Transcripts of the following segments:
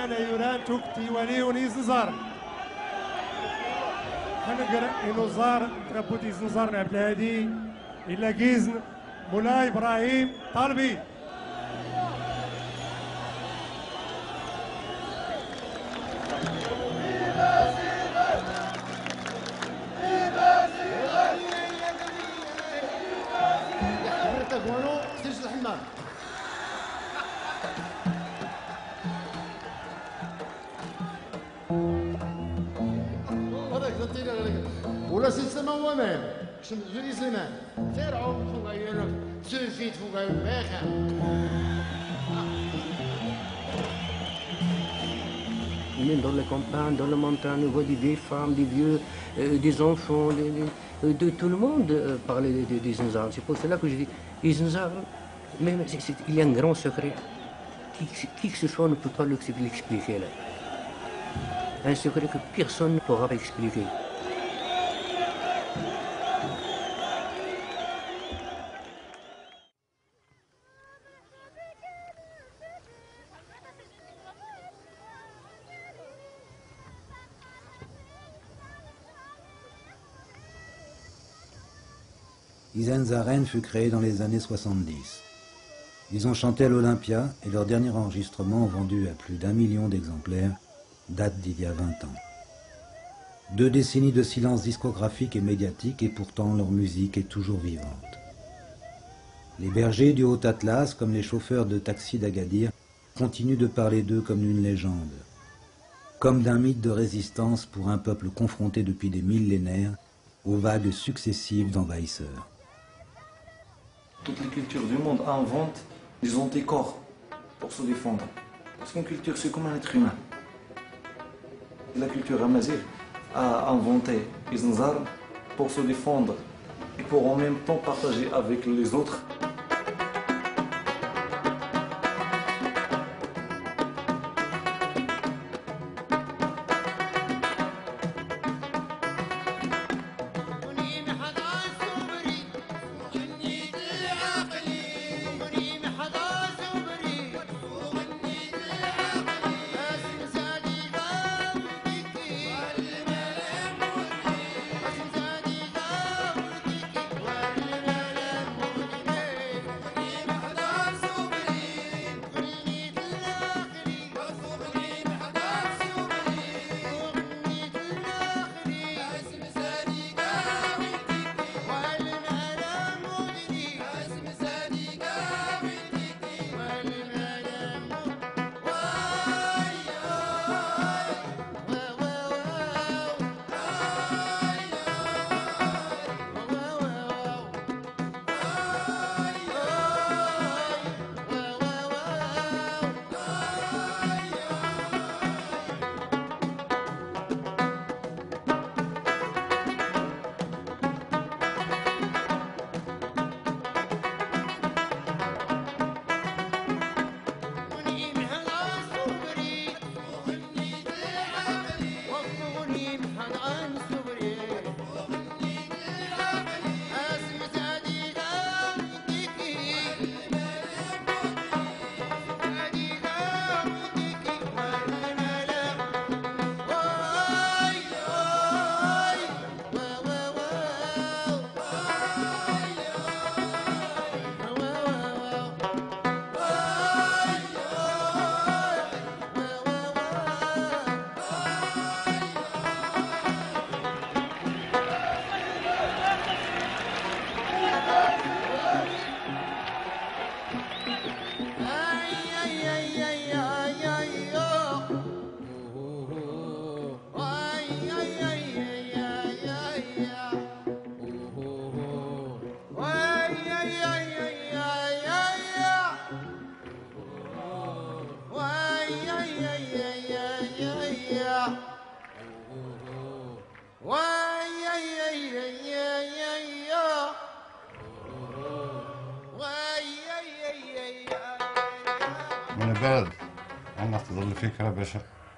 أنا يوران توكتي ولي ونيزنزار هنقر إنوزار تربوتي زنزار نعبد الهادي إلا جيزن مولاي إبراهيم طالبي ولا سلسلة هو مام كشم زولي سلمان تيرعو فوق عيونك تسوفيت فوق عيونك Même dans les campagnes, dans les montagnes, on voit des femmes, des vieux, des enfants, de tout le monde parler des Zinzar. C'est pour cela que je dis, les Zinzar, il y a un grand secret. Qui que ce soit ne peut pas l'expliquer là. Un secret que personne ne pourra expliquer. Izenzaren fut créé dans les années 70. Ils ont chanté à l'Olympia et leur dernier enregistrement vendu à plus d'1 million d'exemplaires date d'il y a 20 ans. 2 décennies de silence discographique et médiatique et pourtant leur musique est toujours vivante. Les bergers du Haut-Atlas, comme les chauffeurs de taxi d'Agadir, continuent de parler d'eux comme d'une légende, comme d'un mythe de résistance pour un peuple confronté depuis des millénaires aux vagues successives d'envahisseurs. Toutes les cultures du monde inventent des anticorps pour se défendre. Parce qu'une culture, c'est comme un être humain. La culture amazigh a inventé des armes pour se défendre et pour en même temps partager avec les autres.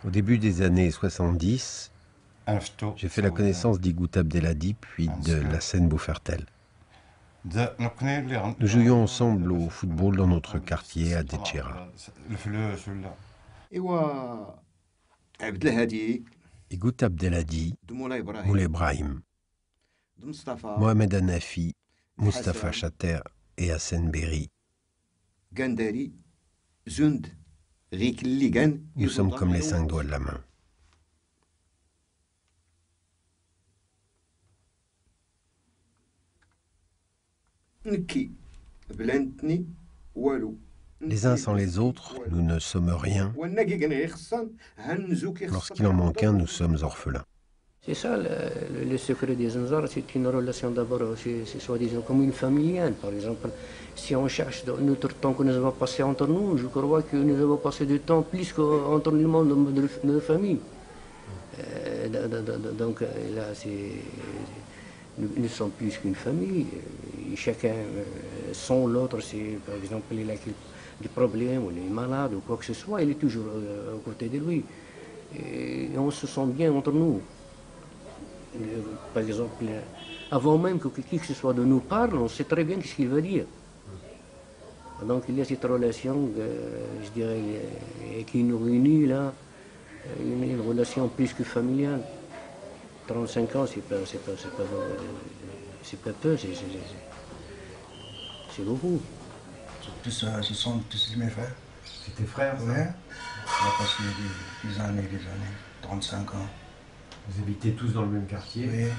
Au début des années 70, j'ai fait la connaissance d'Igout Abdelhadi puis de Lassène Boufertel. Nous jouions ensemble au football dans notre quartier à Detchera. إيوا عبد الهادي Egout Abdelhadi, دمولاي إبراهيم Moulay Ibrahim, مصطفى Mohamed Hanafi, Mustapha Hassan. Chater et Hassan Berry. قندري زند غيك اللي كان Nous sommes comme les 5 doigts de la main. نكي بلانتني والو Les uns sans les autres, nous ne sommes rien. والناكي كان غيخصن هنزو كيخصن Lorsqu'il en manque un, nous sommes orphelins. C'est ça le secret des Zanzar, c'est une relation d'abord, c'est soi-disant comme une familiale. Par exemple, si on cherche notre temps que nous avons passé entre nous, je crois que nous avons passé du temps plus qu'entre les membres de notre famille. Donc là, nous sommes plus qu'une famille. Et chacun sans l'autre, c'est par exemple il a des problèmes, ou il est malade ou quoi que ce soit, il est toujours à côté de lui. Et on se sent bien entre nous. Par exemple, avant même que qui que ce soit de nous parle, on sait très bien ce qu'il veut dire. Donc il y a cette relation, je dirais, qui nous réunit là, une relation plus que familiale. 35 ans, c'est pas peu, c'est beaucoup. Ce sont tous mes frères. C'est tes frères, ça? Ouais. On a passé des années, 35 ans. Vous habitez tous dans le même quartier? Oui.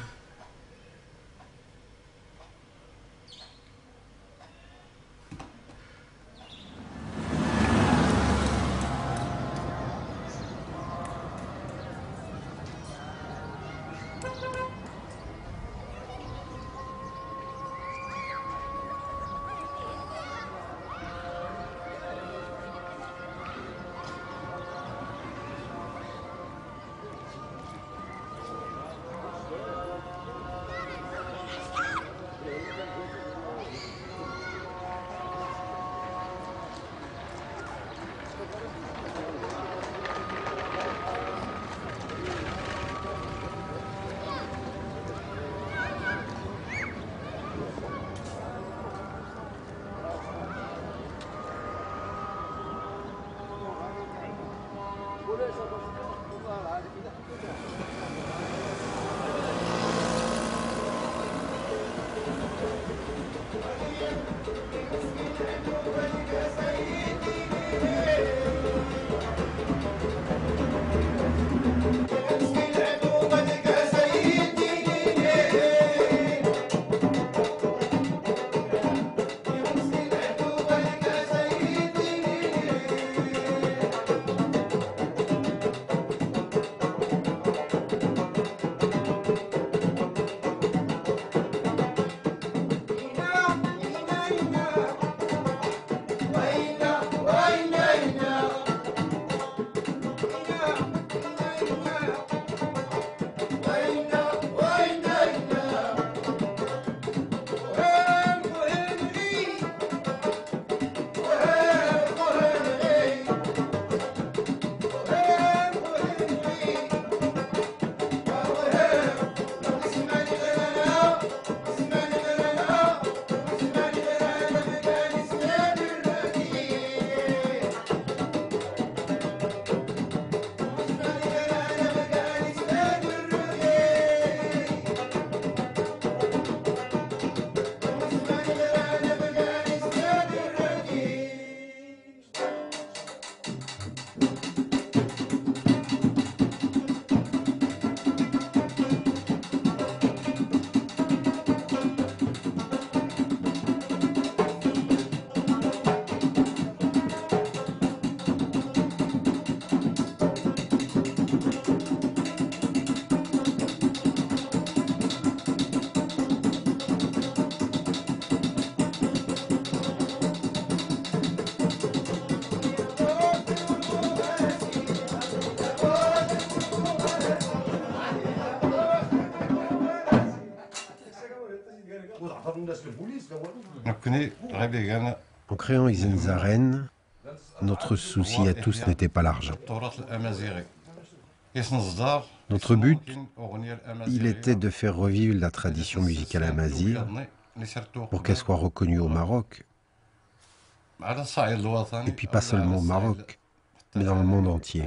En créant Izenzaren, notre souci à tous n'était pas l'argent. Notre but, il était de faire revivre la tradition musicale amazigh pour qu'elle soit reconnue au Maroc, et puis pas seulement au Maroc, mais dans le monde entier.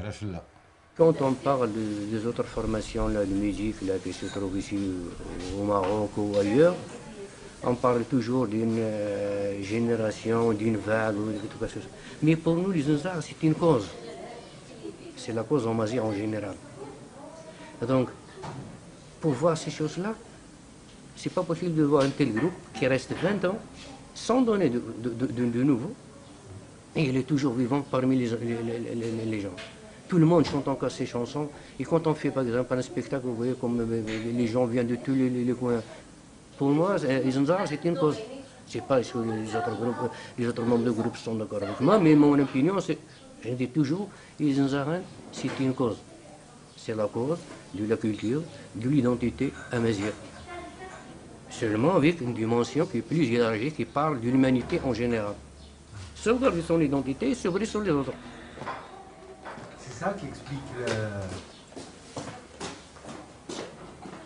Quand on parle des autres formations là, de musique là, qui se trouvent ici au Maroc ou ailleurs, on parle toujours d'une génération, d'une vague, ou de tout ça. Mais pour nous, les Zinzar, c'est une cause. C'est la cause amazigh en général. Donc, pour voir ces choses-là, c'est pas possible de voir un tel groupe qui reste 20 ans sans donner de nouveau, et il est toujours vivant parmi les gens. Tout le monde chante encore ses chansons, et quand on fait par exemple un spectacle, vous voyez comme les gens viennent de tous les coins. Pour moi, les Zinzar, c'est une cause. Je ne sais pas si les autres membres du groupe sont d'accord avec moi, mais mon opinion, c'est, je dis toujours, les Zinzar, c'est une cause. C'est la cause de la culture, de l'identité amazigh. Seulement avec une dimension qui est plus élargie, qui parle de l'humanité en général. Sauvegarder son identité et sauvegarder sur les autres. C'est ça qui explique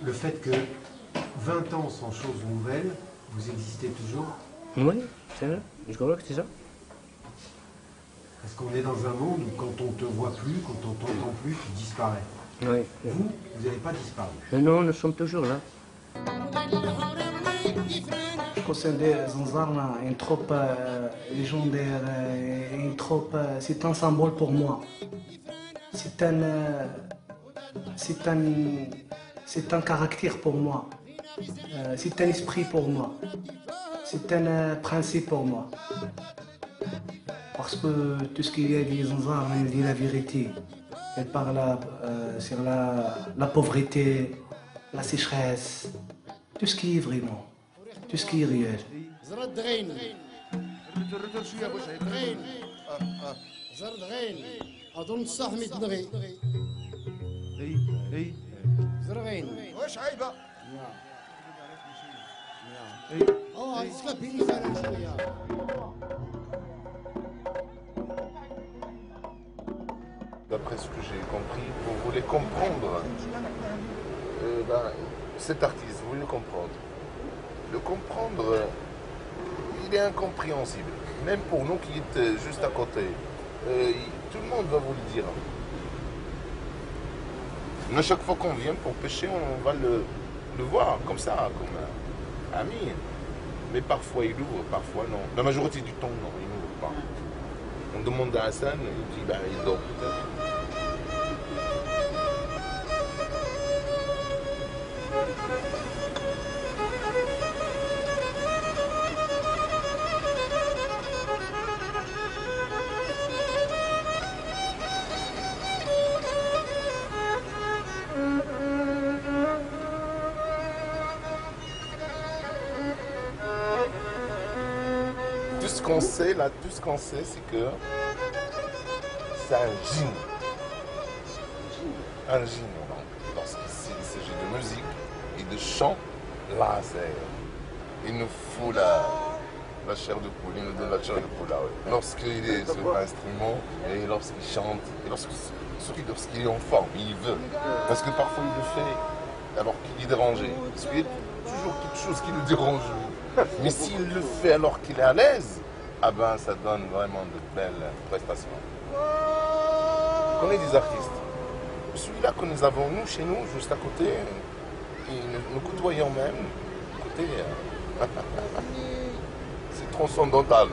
le fait que 20 ans sans choses nouvelles, vous existez toujours. Oui, c'est ça. Je crois que c'est ça. Parce qu'on est dans un monde où quand on ne te voit plus, quand on ne t'entend plus, tu disparais. Oui. Vous n'avez pas disparu. Non, nous sommes toujours là. Je considère Zinzar une troupe légendaire, une troupe, c'est un symbole pour moi. C'est un caractère pour moi. C'est un esprit pour moi. C'est un principe pour moi. Parce que tout ce qu'il y a dit Zinzar, il dit la vérité. Elle parle sur la pauvreté, la sécheresse, tout ce qui est vraiment, tout ce qui est réel. D'après ce que j'ai compris, vous voulez comprendre cet artiste, vous voulez le comprendre. Le comprendre, il est incompréhensible. Même pour nous qui êtes juste à côté. Tout le monde va vous le dire. À chaque fois qu'on vient pour pêcher, on va le voir comme ça, comme un ami. Mais parfois il ouvre, parfois non. La majorité du temps, non, il n'ouvre pas. On demande à Hassan, il dit, il dort peut-être. Tout ce qu'on sait là, tout ce qu'on sait, c'est que c'est un djinn. Un djinn, lorsqu'il s'agit de musique et de chant, là, il nous faut la chair de poule, il nous donne la chair de poule là. Ouais. Lorsqu'il est sur l'instrument, et lorsqu'il chante, et surtout lorsqu'il est en forme, il veut. Parce que parfois il le fait alors qu'il est dérangé. Parce qu'il y a toujours quelque chose qui le dérange. Mais s'il le fait alors qu'il est à l'aise, ça donne vraiment de belles prestations. On est des artistes. Celui-là que nous avons, nous, chez nous, juste à côté, et nous côtoyons même, écoutez, c'est transcendantal.